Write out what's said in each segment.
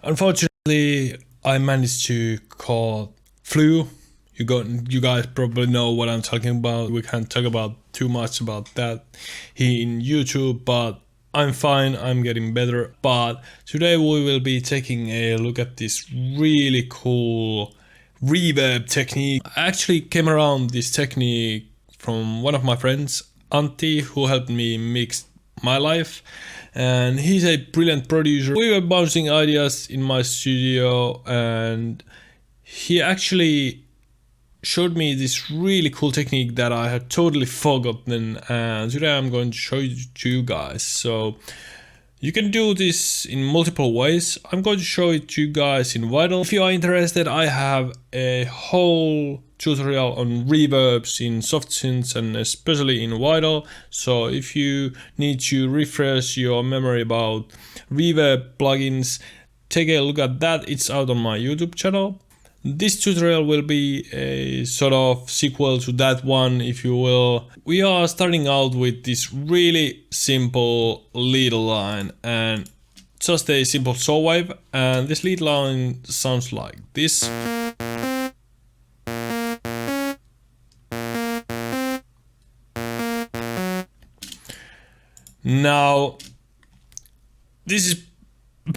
Unfortunately, I managed to call flu. You guys probably know what I'm talking about. We can't talk about too much about that here in YouTube, but I'm fine, I'm getting better. But today we will be taking a look at this really cool reverb technique. I actually came around this technique from one of my friends, Antti, who helped me mix my life, and he's a brilliant producer. We were bouncing ideas in my studio and he actually showed me this really cool technique that I had totally forgotten, and today I'm going to show it to you guys. So you can do this in multiple ways. I'm going to show it to you guys in Vital. If you are interested, I have a whole tutorial on reverbs in soft synths and especially in Vital. So if you need to refresh your memory about reverb plugins, take a look at that. It's out on my YouTube channel. This tutorial will be a sort of sequel to that one, if you will. We are starting out with this really simple lead line and just a simple saw wave, and this lead line sounds like this. Now, this is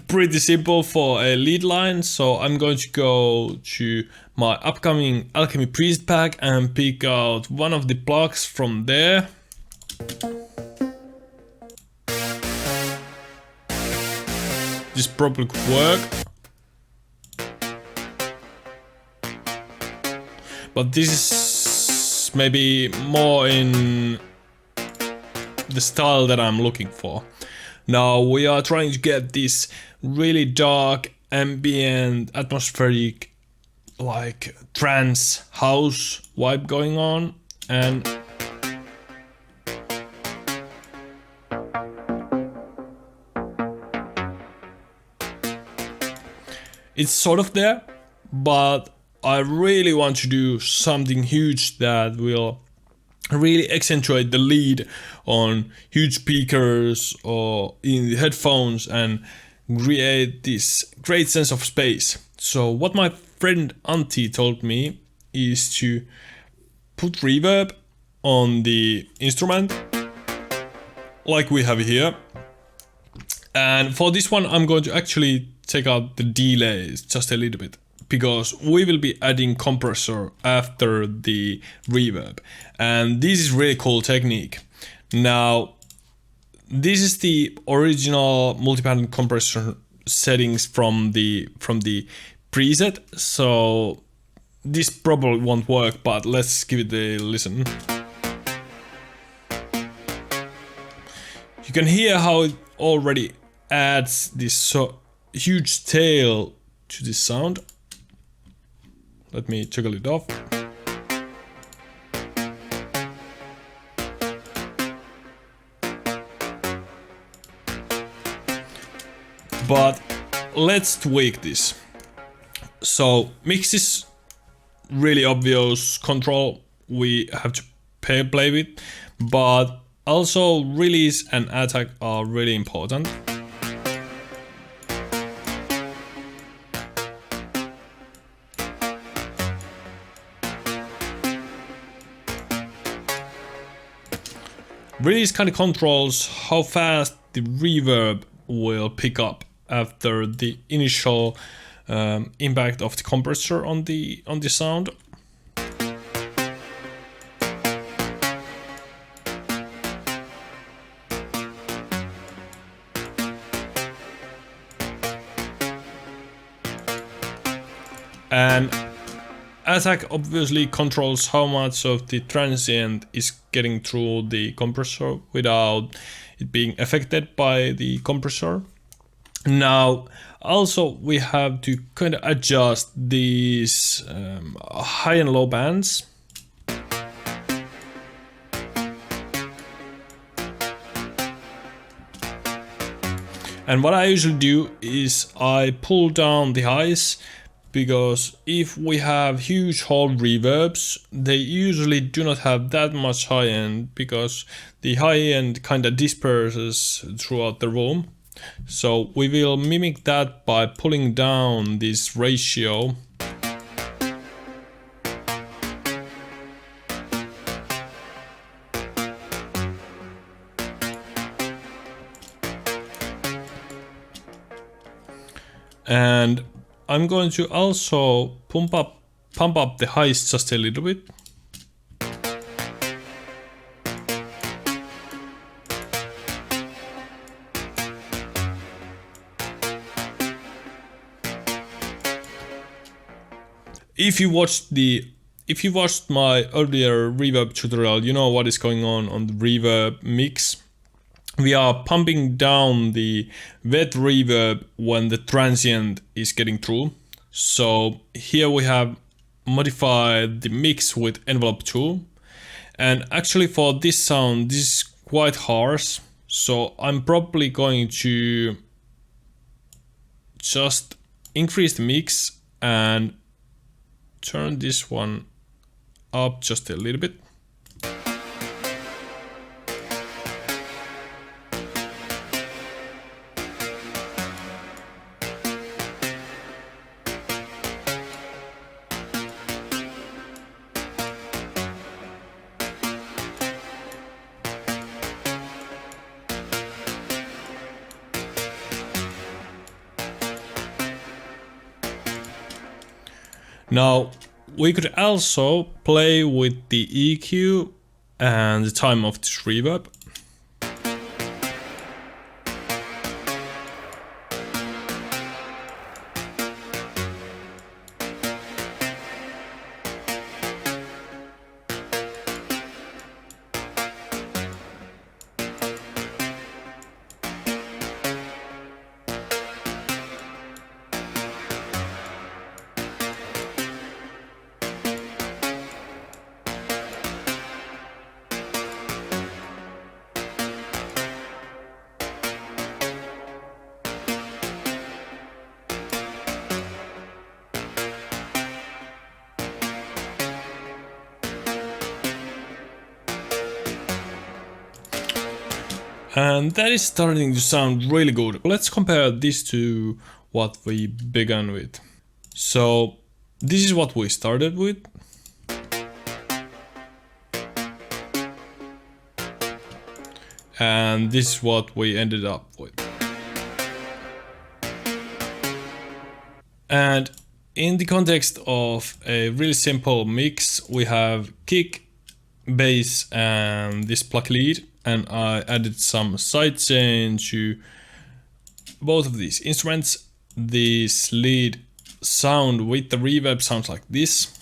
pretty simple for a lead line, so I'm going to go to my upcoming Alchemy preset pack and pick out one of the plugs from there. This probably could work, but this is maybe more in the style that I'm looking for. Now we are trying to get this really dark, ambient, atmospheric, like trance house vibe going on, and it's sort of there, but I really want to do something huge that will really accentuate the lead on huge speakers or in the headphones and create this great sense of space. So what my friend Antti told me is to put reverb on the instrument like we have here, and for this one I'm going to actually take out the delays just a little bit, because we will be adding compressor after the reverb, and this is really cool technique. Now, this is the original multi-pattern compressor settings from the preset, so this probably won't work, but let's give it a listen. You can hear how it already adds this so huge tail to this sound. Let me toggle it off. But let's tweak this. So mix is really obvious control we have to play with, but also release and attack are really important. Release kind of controls how fast the reverb will pick up after the initial impact of the compressor on the sound. And attack obviously controls how much of the transient is getting through the compressor without it being affected by the compressor. Now also we have to kind of adjust these high and low bands. And what I usually do is I pull down the highs, because if we have huge hall reverbs, they usually do not have that much high end, because the high end kind of disperses throughout the room. So we will mimic that by pulling down this ratio. And I'm going to also pump up the highs just a little bit. If you watched my earlier reverb tutorial, you know what is going on the reverb mix. We are pumping down the wet reverb when the transient is getting through. So here we have modified the mix with envelope 2. And actually for this sound, this is quite harsh. So I'm probably going to just increase the mix and turn this one up just a little bit. Now, we could also play with the EQ and the time of this reverb. And that is starting to sound really good. Let's compare this to what we began with. So this is what we started with. And this is what we ended up with. And in the context of a really simple mix, we have kick, bass, and this PLUCK lead. And I added some sidechain to both of these instruments. This lead sound with the reverb sounds like this.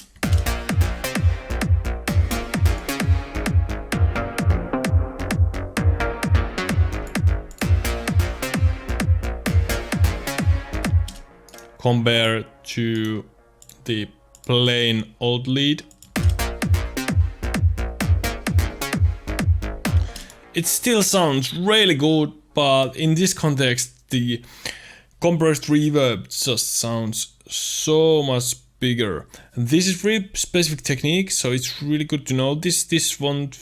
Compared to the plain old lead. It still sounds really good, but in this context, the compressed reverb just sounds so much bigger. And this is really specific technique, so it's really good to know. This won't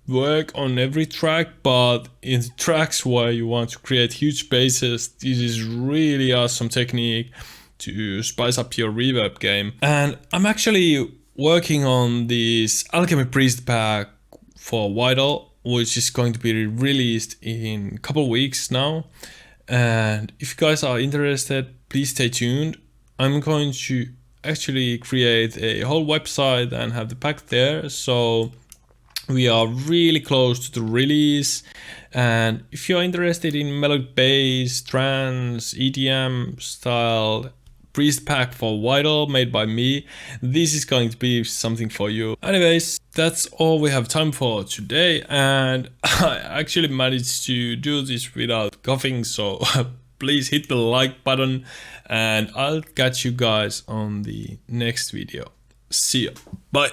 work on every track, but in the tracks where you want to create huge basses, this is really awesome technique to spice up your reverb game. And I'm actually working on this Alchemy Priest pack for Vital, which is going to be released in a couple of weeks now. And if you guys are interested, please stay tuned. I'm going to actually create a whole website and have the pack there. So we are really close to the release. And if you're interested in melodic bass, trance, EDM style Priest pack for Vital made by me, this is going to be something for you. Anyways, that's all we have time for today, and I actually managed to do this without coughing, so please hit the like button and I'll catch you guys on the next video. See ya. Bye.